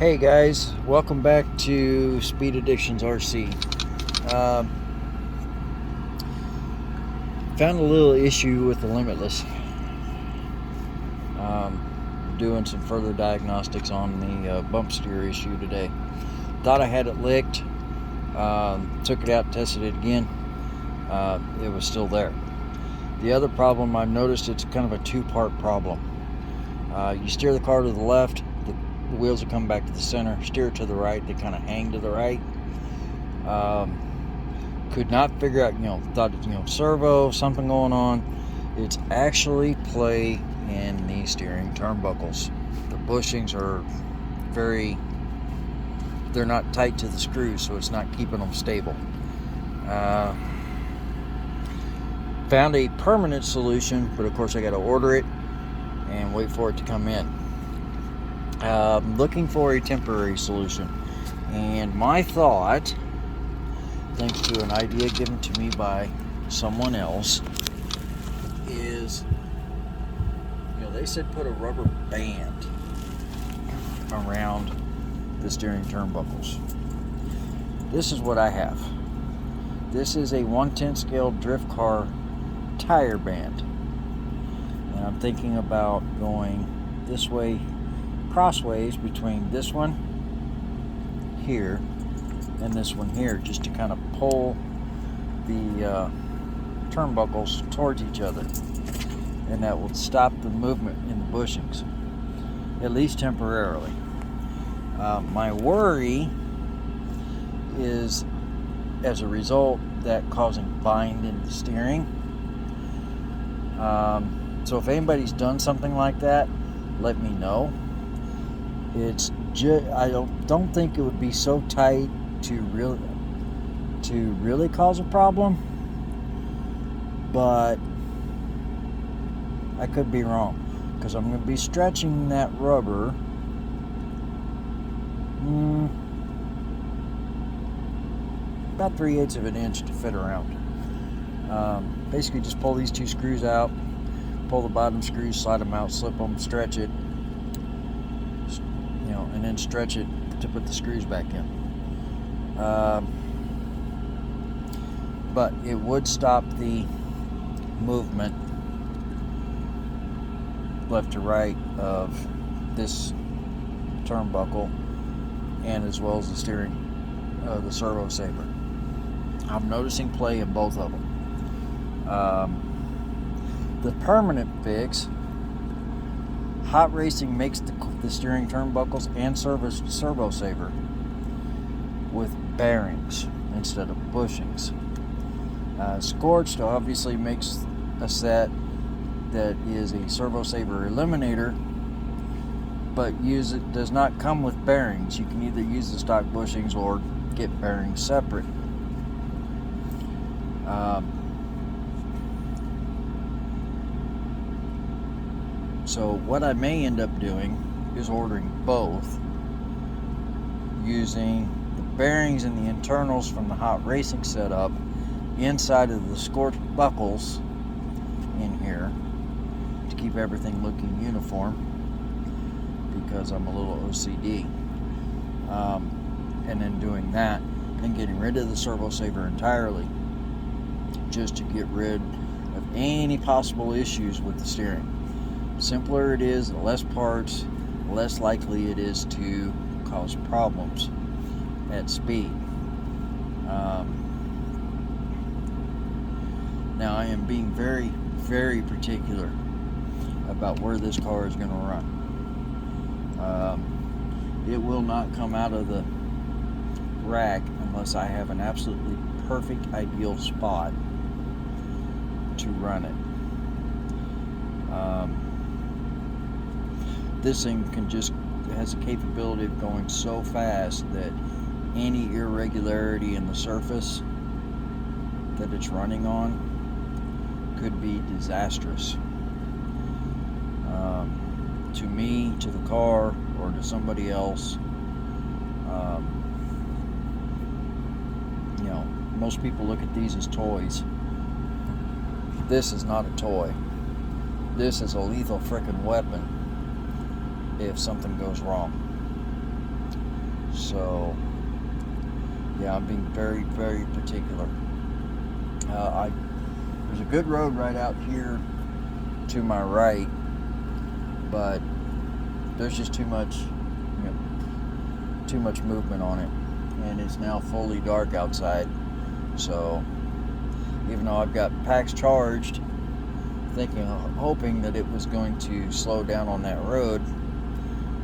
Hey guys, welcome back to Speed Addictions RC. Found a little issue with the Limitless. Doing some further diagnostics on the bump steer issue today. Thought I had it licked. Took it out, tested it again. It was still there. The other problem I've noticed, it's kind of a two-part problem. You steer the car to the left, the wheels will come back to the center. Steer it to the right, they kind of hang to the right. Could not figure out, thought it's, servo, something going on. It's actually play in the steering turnbuckles. The bushings are they're not tight to the screws, so it's not keeping them stable. Found a permanent solution, but of course I got to order it and wait for it to come in. Looking for a temporary solution, and my thought, thanks to an idea given to me by someone else, is, they said put a rubber band around the steering turnbuckles. This is what I have. This is a 1/10 scale drift car tire band, and I'm thinking about going this way, crossways between this one here and this one here, just to kind of pull the turnbuckles towards each other, and that will stop the movement in the bushings, at least temporarily. My worry is, as a result, that causing bind in the steering. So if anybody's done something like that, let me know. It's just, I don't think it would be so tight to really cause a problem, but I could be wrong, because I'm going to be stretching that rubber about 3/8 of an inch to fit around. Basically just pull these two screws out, pull the bottom screws, slide them out, slip them, stretch it, and then stretch it to put the screws back in. But it would stop the movement left to right of this turnbuckle, and as well as the steering, the servo saver. I'm noticing play in both of them. The permanent fix, hot racing makes the steering turnbuckles and servo saver with bearings instead of bushings. Scorched obviously makes a set that is a servo saver eliminator, but does not come with bearings. You can either use the stock bushings or get bearings separate. So what I may end up doing is ordering both, using the bearings and the internals from the hot racing setup inside of the scorched buckles in here to keep everything looking uniform, because I'm a little OCD. And then doing that and getting rid of the servo saver entirely, just to get rid of any possible issues with the steering. Simpler it is, the less parts, the less likely it is to cause problems at speed. Now I am being very, very particular about where this car is going to run. It will not come out of the rack unless I have an absolutely perfect, ideal spot to run it. This thing has a capability of going so fast that any irregularity in the surface that it's running on could be disastrous. To me, to the car, or to somebody else. Most people look at these as toys. This is not a toy. This is a lethal frickin' weapon if something goes wrong. So yeah, I'm being very, very particular. There's a good road right out here to my right, but there's just too much movement on it, and it's now fully dark outside. So even though I've got packs charged, hoping that it was going to slow down on that road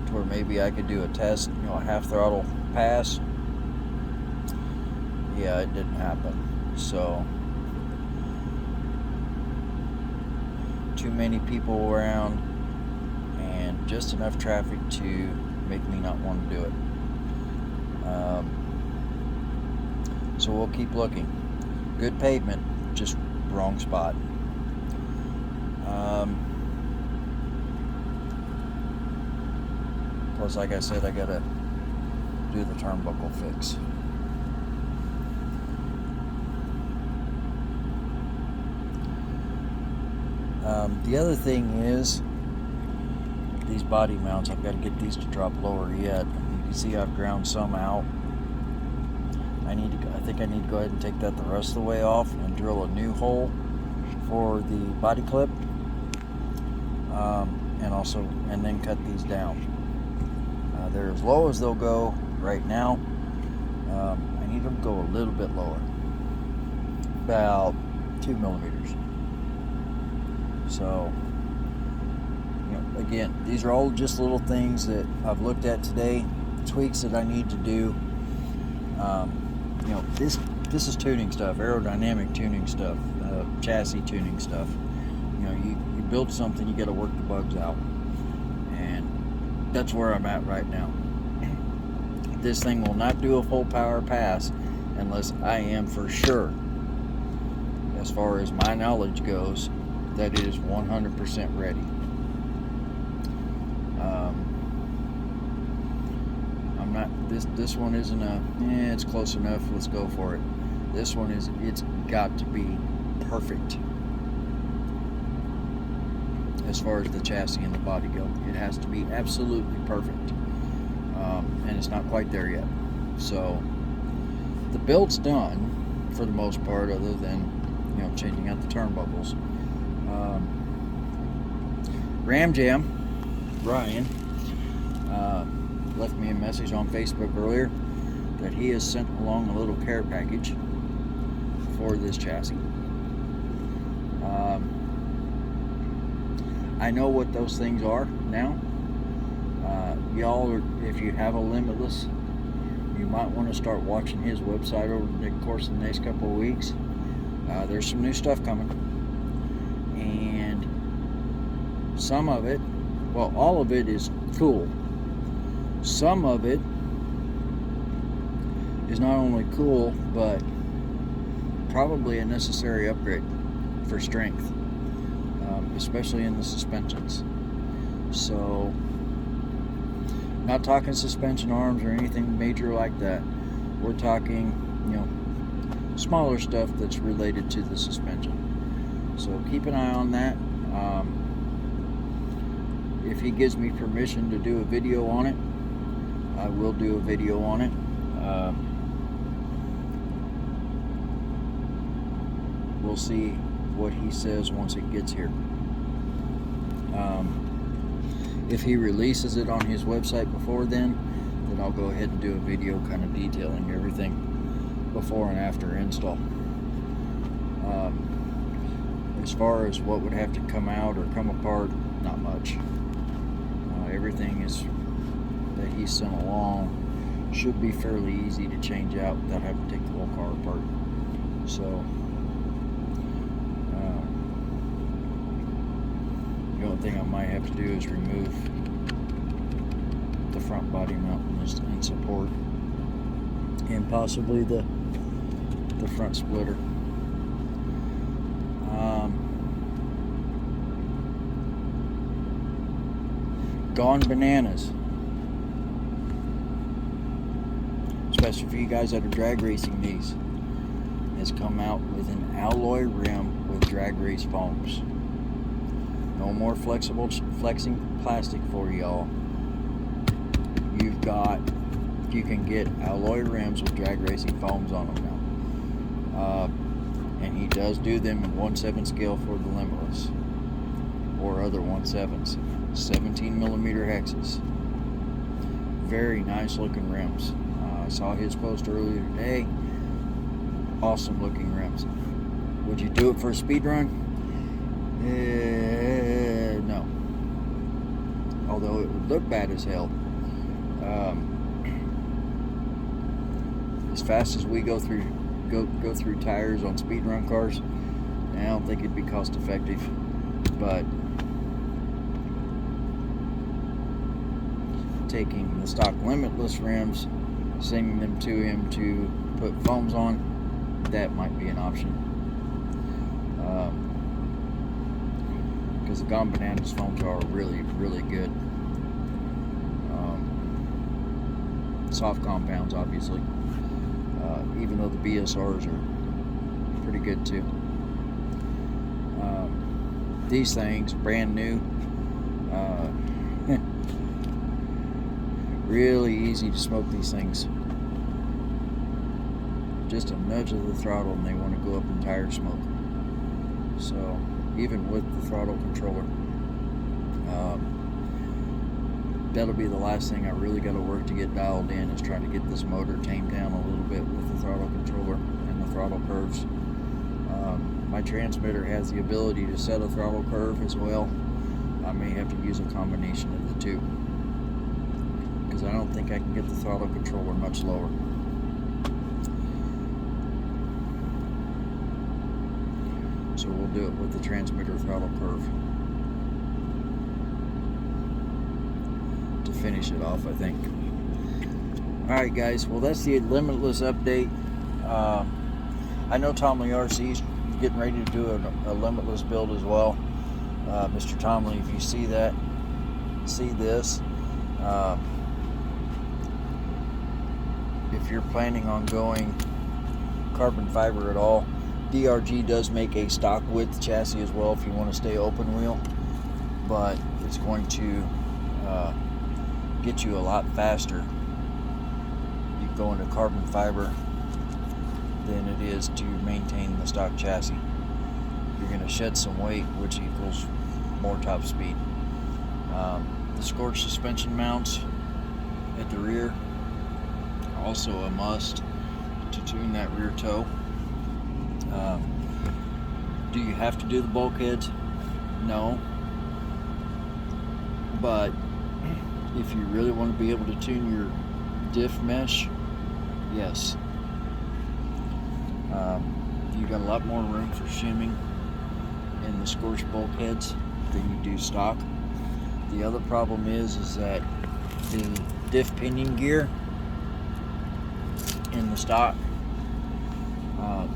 to where maybe I could do a test, a half throttle pass, yeah, it didn't happen. So too many people around and just enough traffic to make me not want to do it. So we'll keep looking. Good pavement, just wrong spot. Plus, like I said, I gotta do the turnbuckle fix. The other thing is these body mounts. I've got to get these to drop lower yet. You can see I've ground some out. I think I need to go ahead and take that the rest of the way off and drill a new hole for the body clip, and then cut these down. They're as low as they'll go right now. I need them to go a little bit lower, about 2 millimeters. So, again, these are all just little things that I've looked at today, tweaks that I need to do. This is tuning stuff, aerodynamic tuning stuff, chassis tuning stuff. You build something, you got to work the bugs out, and that's where I'm at right now. This thing will not do a full power pass unless I am for sure, as far as my knowledge goes, that it is 100% ready. I'm not. This one isn't it's close enough. Let's go for it. This one is. It's got to be perfect as far as the chassis and the body go. It has to be absolutely perfect, and it's not quite there yet. So the build's done for the most part, other than changing out the turnbuckles. Ram Jam Ryan left me a message on Facebook earlier that he has sent along a little care package for this chassis. I know what those things are now. If you have a Limitless, you might want to start watching his website over the course of the next couple of weeks. There's some new stuff coming, and some of it, well, all of it is cool. Some of it is not only cool, but probably a necessary upgrade for strength, especially in the suspensions. So, not talking suspension arms or anything major like that. We're talking, smaller stuff that's related to the suspension. So keep an eye on that. If he gives me permission to do a video on it, I will do a video on it. We'll see what he says once it gets here. If he releases it on his website before then I'll go ahead and do a video kind of detailing everything before and after install. As far as what would have to come out or come apart, not much. Everything that he sent along should be fairly easy to change out without having to take the whole car apart. So the only thing I might have to do is remove the front body mount and support, and possibly the front splitter. Gone Bananas, especially for you guys that are drag racing these, has come out with an alloy rim with drag race foams. No more flexing plastic for y'all. You've got you can get alloy rims with drag racing foams on them now. And he does do them in 1/7 scale for the Limitless or other 1/7s. 17 millimeter hexes. Very nice looking rims. I saw his post earlier today. Awesome looking rims. Would you do it for a speed run? No. Although it would look bad as hell. As fast as we go through tires on speed run cars, I don't think it'd be cost effective. But taking the stock Limitless rims, sending them to him to put foams on, that might be an option. Because the Gone Bananas foams are really, really good. Soft compounds, obviously. Even though the BSRs are pretty good too. These things, brand new. Really easy to smoke these things. Just a nudge of the throttle and they want to go up in tire smoke. So even with the throttle controller, that'll be the last thing I really got to work to get dialed in, is trying to get this motor tamed down a little bit with the throttle controller and the throttle curves. My transmitter has the ability to set a throttle curve as well. I may have to use a combination of the two, because I don't think I can get the throttle controller much lower. So we'll do it with the transmitter throttle curve to finish it off, I think. Alright guys, well that's the Limitless update. I know Tomley RC is getting ready to do a Limitless build as well. Mr. Tomley, if you see this, if you're planning on going carbon fiber at all, DRG does make a stock width chassis as well if you want to stay open wheel, but it's going to get you a lot faster. You go into carbon fiber than it is to maintain the stock chassis. You're going to shed some weight, which equals more top speed. The scorched suspension mounts at the rear, also a must to tune that rear toe. Do you have to do the bulkheads? No. But if you really want to be able to tune your diff mesh, yes. You got a lot more room for shimming in the scorched bulkheads than you do stock. The other problem is that the diff pinion gear in the stock,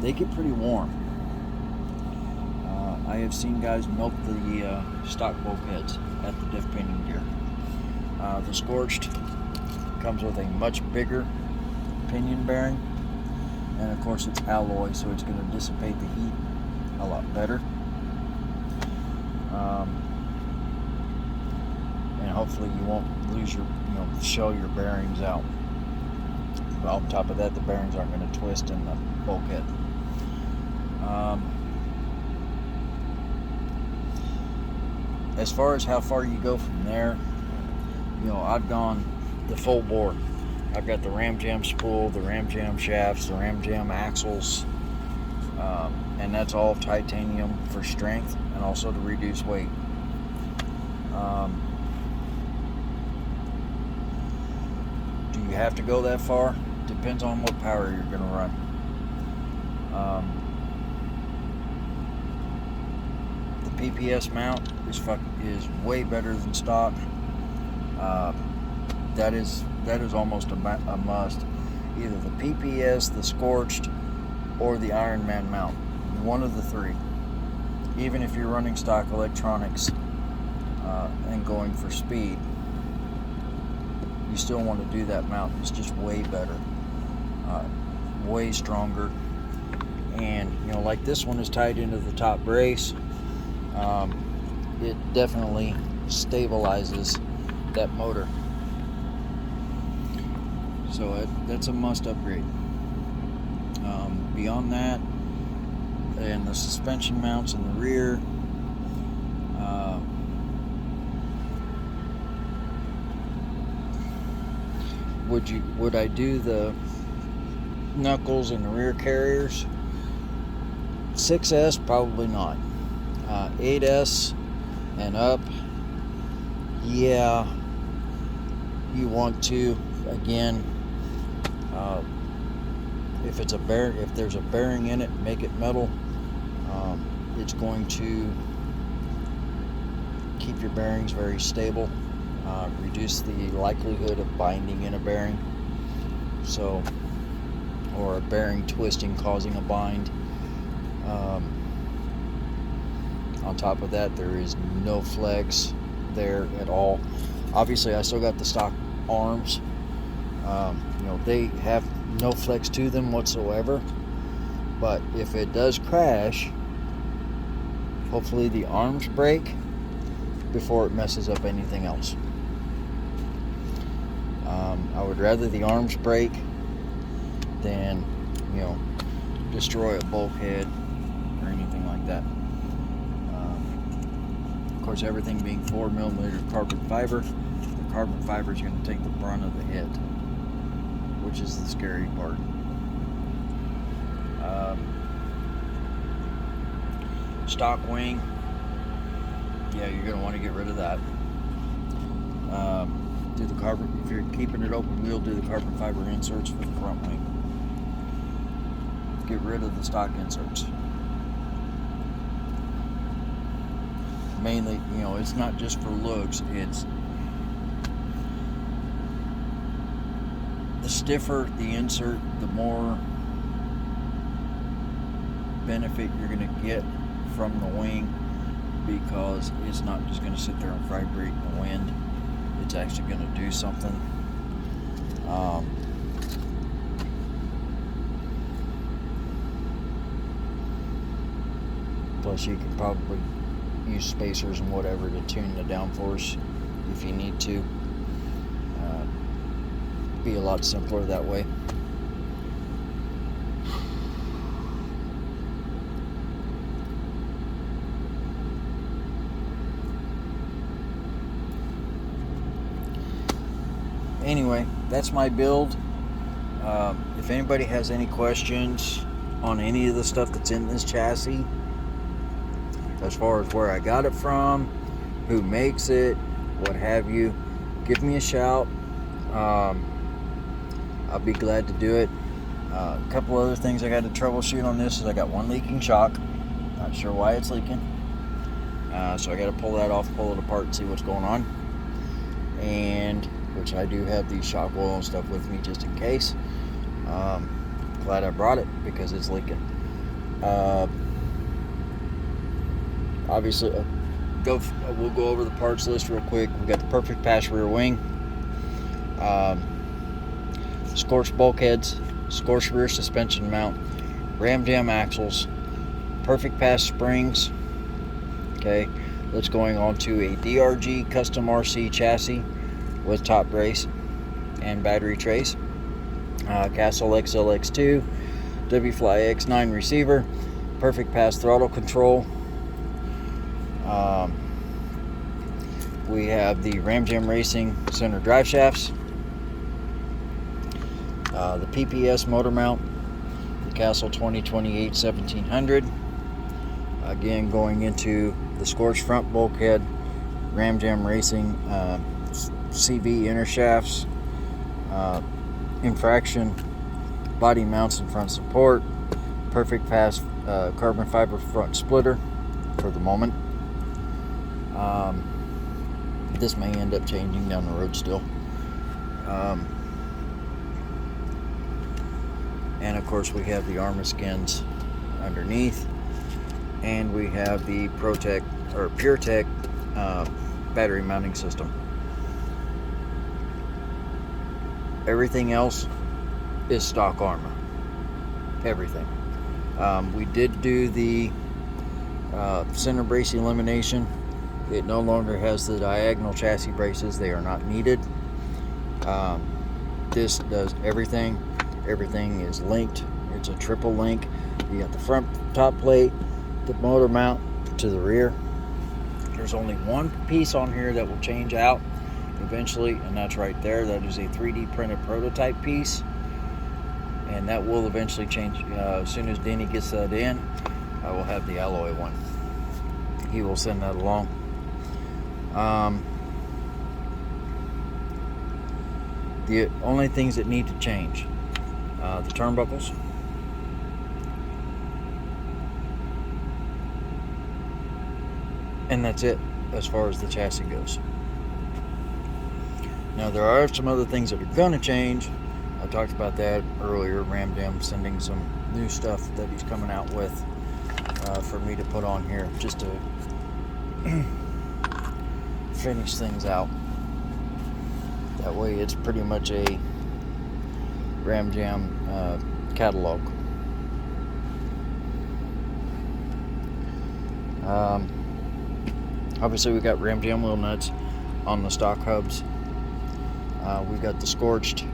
they get pretty warm. I have seen guys milk the stock bulkheads at the diff pinion gear. The scorched comes with a much bigger pinion bearing, and of course it's alloy, so it's going to dissipate the heat a lot better. And hopefully you won't lose your, shell your bearings out. But on top of that, the bearings aren't going to twist in the bulkhead. As far as how far you go from there, I've gone the full board. I've got the Ram Jam spool, the Ram Jam shafts, the Ram Jam axles, and that's all titanium for strength and also to reduce weight. Do you have to go that far? Depends on what power you're going to run. The PPS mount is way better than stock. That is almost a must. Either the PPS, the scorched, or the Ironman mount. One of the three. Even if you're running stock electronics and going for speed, you still want to do that mount. It's just way better, way stronger. And like this one is tied into the top brace. It definitely stabilizes that motor. So that's a must upgrade. Beyond that, and the suspension mounts in the rear, would I do the knuckles in the rear carriers? 6S, probably not. 8S and up, yeah, you want to. Again, if there's a bearing in it, make it metal. It's going to keep your bearings very stable, reduce the likelihood of binding in a bearing, or a bearing twisting causing a bind. On top of that, there is no flex there at all. Obviously, I still got the stock arms. They have no flex to them whatsoever, but if it does crash, hopefully the arms break before it messes up anything else. I would rather the arms break than destroy a bulkhead or anything like that. Of course, everything being 4mm carbon fiber, the carbon fiber is going to take the brunt of the hit, which is the scary part. Stock wing, yeah, you're going to want to get rid of that. Do the carbon, if you're keeping it open wheel, do the carbon fiber inserts for the front wing. Get rid of the stock inserts. Mainly, it's not just for looks, it's the stiffer the insert, the more benefit you're going to get from the wing, because it's not just going to sit there and vibrate in the wind. It's actually going to do something. Plus, you can probably use spacers and whatever to tune the downforce if you need to. Be a lot simpler that way. Anyway, that's my build. If anybody has any questions on any of the stuff that's in this chassis, as far as where I got it from, who makes it, what have you, give me a shout. I'll be glad to do it. A couple other things I got to troubleshoot on this is I got one leaking shock. Not sure why it's leaking. So I got to pull that off, pull it apart, and see what's going on. And which I do have the shock oil and stuff with me just in case. Glad I brought it because it's leaking. Obviously, we'll go over the parts list real quick. We got the perfect pass rear wing, scorched bulkheads, scorched rear suspension mount, ram jam axles, perfect pass springs. Okay, that's going on to a DRG custom RC chassis with top brace and battery trays. Castle XLX2, W-Fly X9 receiver, perfect pass throttle control. We have the Ram Jam Racing center drive shafts, the PPS motor mount, the Castle 2028 1700. Again, going into the scorched front bulkhead, Ram Jam Racing CV inner shafts, infraction body mounts and front support, perfect pass carbon fiber front splitter for the moment. This may end up changing down the road still. And of course we have the Arma skins underneath, and we have the PureTech battery mounting system. Everything else is stock Arma. Everything. We did do the center brace elimination. It no longer has the diagonal chassis braces. They are not needed. this does everything. Everything is linked. It's a triple link. You got the front top plate, the motor mount to the rear. There's only one piece on here that will change out eventually, and that's right there. That is a 3D printed prototype piece, and that will eventually change. As soon as Denny gets that in, I will have the alloy one. He will send that along. The only things that need to change, the turnbuckles, and that's it as far as the chassis goes. Now there are some other things that are going to change. I talked about that earlier. Ramdam sending some new stuff that he's coming out with for me to put on here, just to finish things out. That way it's pretty much a Ram Jam catalog. Obviously we got Ram Jam wheel nuts on the stock hubs. We got the scorched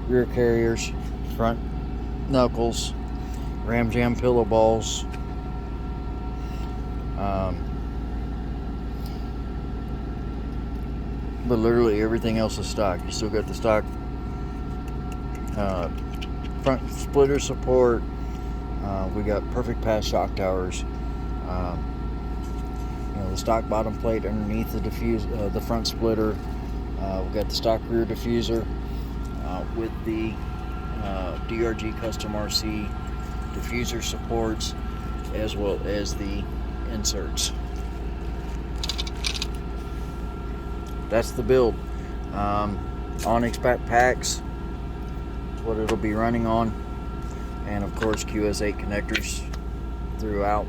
rear carriers, front knuckles, Ram Jam pillow balls. But literally everything else is stock. You still got the stock front splitter support. We got perfect pass shock towers. The stock bottom plate underneath the front splitter. We got the stock rear diffuser with the DRG Custom RC diffuser supports, as well as the inserts. That's the build. Onyx back packs is what it'll be running on, and of course QS8 connectors throughout.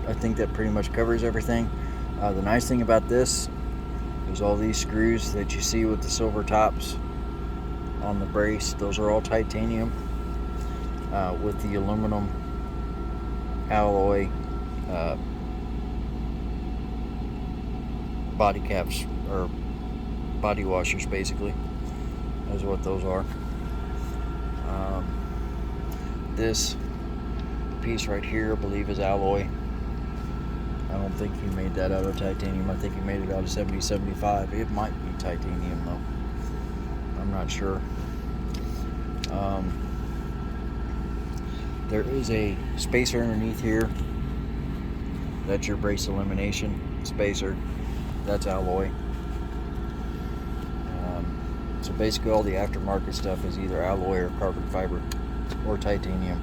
I think that pretty much covers everything. The nice thing about this is all these screws that you see with the silver tops on the brace, those are all titanium with the aluminum alloy body caps, or body washers basically, is what those are. This piece right here I believe is alloy. I don't think he made that out of titanium. I think he made it out of 7075. It might be titanium though, I'm not sure. There is a spacer underneath here. That's your brace elimination spacer. That's alloy. So basically all the aftermarket stuff is either alloy or carbon fiber or titanium.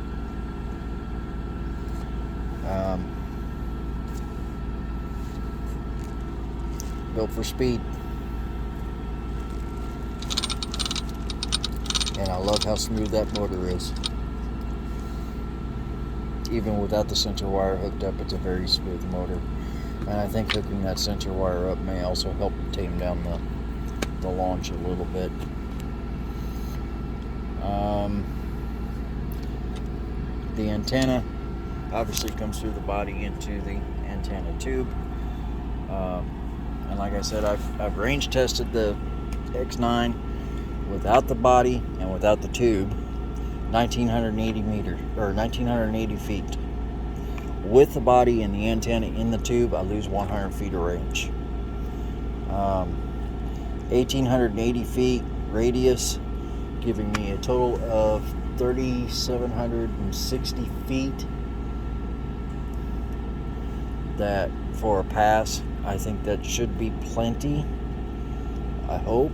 Built for speed. And I love how smooth that motor is. Even without the center wire hooked up, it's a very smooth motor. And I think hooking that center wire up may also help tame down the launch a little bit. The antenna obviously comes through the body into the antenna tube. And like I said, I've range tested the X9 without the body and without the tube, 1980 meters or 1980 feet. With the body and the antenna in the tube, I lose 100 feet of range. 1880 feet radius, giving me a total of 3,760 feet. That for a pass, I think that should be plenty. I hope.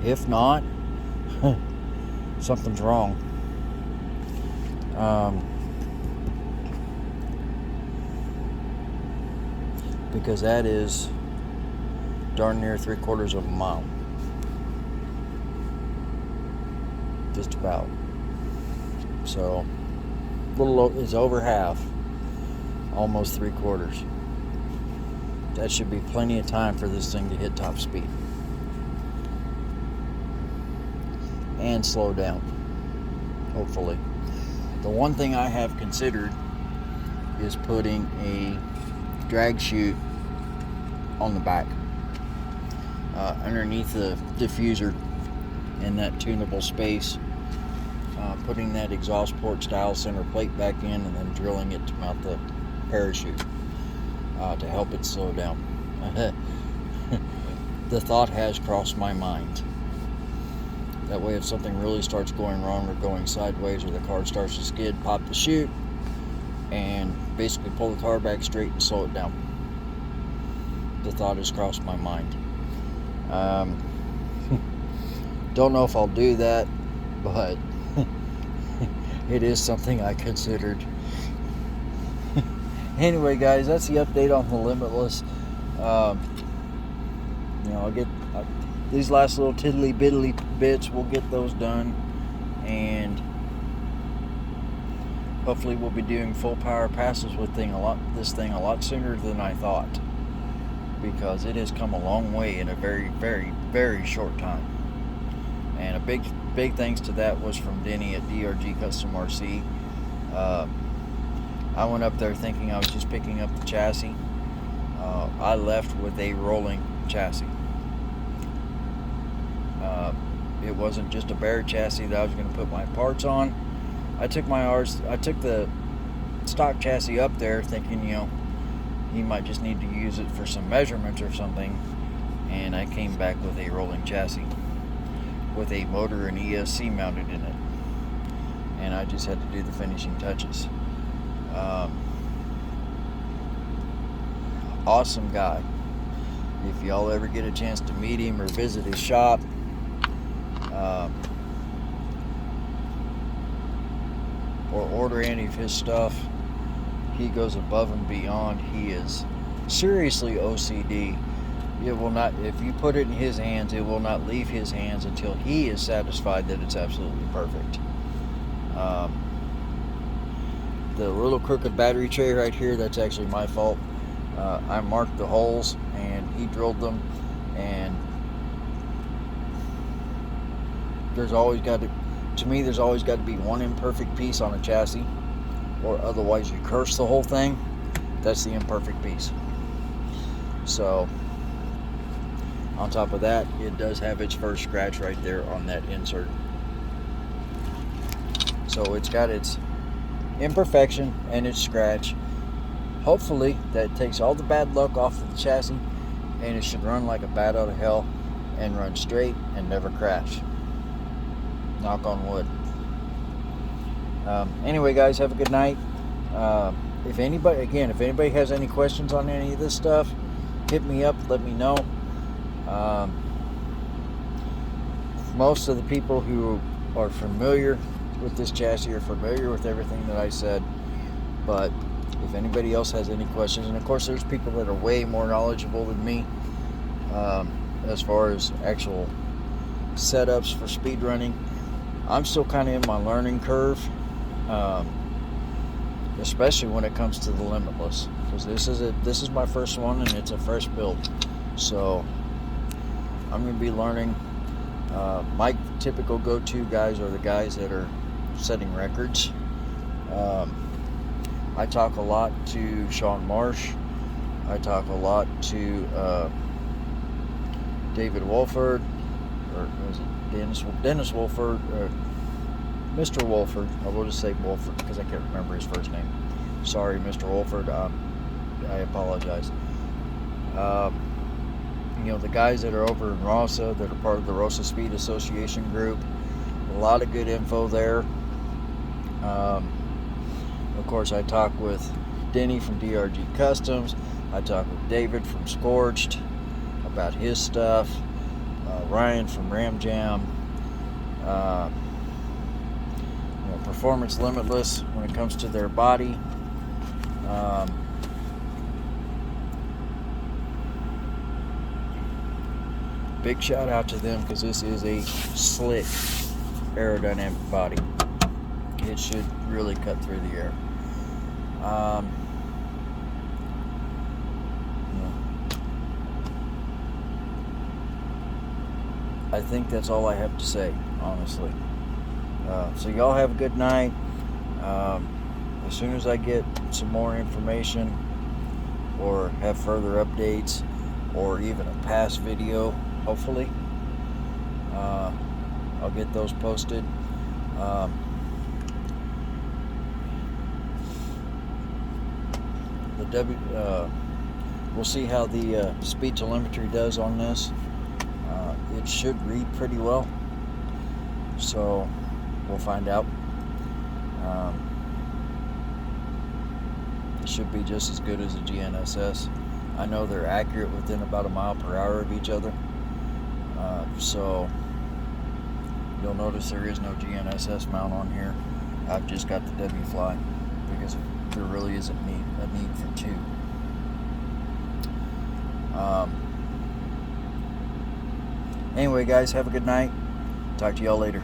If not, something's wrong. Because that is darn near 3/4 of a mile. Just about. So, it's over half. Almost 3/4. That should be plenty of time for this thing to hit top speed. And slow down. Hopefully. The one thing I have considered is putting a drag chute on the back, underneath the diffuser in that tunable space, putting that exhaust port style center plate back in, and then drilling it to mount the parachute to help it slow down. The thought has crossed my mind. That way, if something really starts going wrong or going sideways, or the car starts to skid, pop the chute and basically pull the car back straight and slow it down. The thought has crossed my mind. Don't know if I'll do that, but it is something I considered. Anyway, guys, that's the update on the Limitless. I'll get these last little tiddly biddly bits. We'll get those done, and hopefully we'll be doing full power passes with this thing a lot sooner than I thought, because it has come a long way in a very, very, very short time. And a big thanks to that was from Denny at DRG Custom RC. I went up there thinking I was just picking up the chassis. I left with a rolling chassis. It wasn't just a bare chassis that I was going to put my parts on. I took the stock chassis up there thinking, he might just need to use it for some measurements or something, and I came back with a rolling chassis with a motor and ESC mounted in it, and I just had to do the finishing touches. Awesome guy. If y'all ever get a chance to meet him or visit his shop, or order any of his stuff, he goes above and beyond. He is seriously OCD. It will not, if you put it in his hands, it will not leave his hands until he is satisfied that it's absolutely perfect. The little crooked battery tray right here, that's actually my fault. I marked the holes and he drilled them, and there's always got to be one imperfect piece on a chassis, or otherwise you curse the whole thing. That's the imperfect piece. So on top of that, it does have its first scratch right there on that insert. So it's got its imperfection and its scratch. Hopefully that takes all the bad luck off of the chassis, and it should run like a bat out of hell and run straight and never crash. Knock on wood. Anyway, guys, have a good night. If anybody has any questions on any of this stuff, hit me up, let me know. Most of the people who are familiar with this chassis are familiar with everything that I said, but if anybody else has any questions, and of course there's people that are way more knowledgeable than me as far as actual setups for speed running, I'm still kind of in my learning curve, especially when it comes to the Limitless, because this is my first one and it's a fresh build. So I'm going to be learning. My typical go-to guys are the guys that are setting records. I talk a lot to Sean Marsh. I talk a lot to David Wolford, or was it Dennis Wolford, or Mr. Wolford. I will just say Wolford because I can't remember his first name. Sorry, Mr. Wolford. I apologize. The guys that are over in Rossa, that are part of the Rossa Speed Association group, a lot of good info there. Of course, I talk with Denny from DRG Customs. I talk with David from Scorched about his stuff. Ryan from Ram Jam. Performance Limitless when it comes to their body. Big shout out to them, because this is a slick aerodynamic body. It should really cut through the air. I think that's all I have to say, honestly. So y'all have a good night. As soon as I get some more information or have further updates or even a past video, hopefully, I'll get those posted. We'll see how the speed telemetry does on this. It should read pretty well, so we'll find out. It should be just as good as a GNSS. I know they're accurate within about a mile per hour of each other, so you'll notice there is no GNSS mount on here. I've just got the W-Fly because there really isn't a need for two. Anyway, guys, have a good night. Talk to y'all later.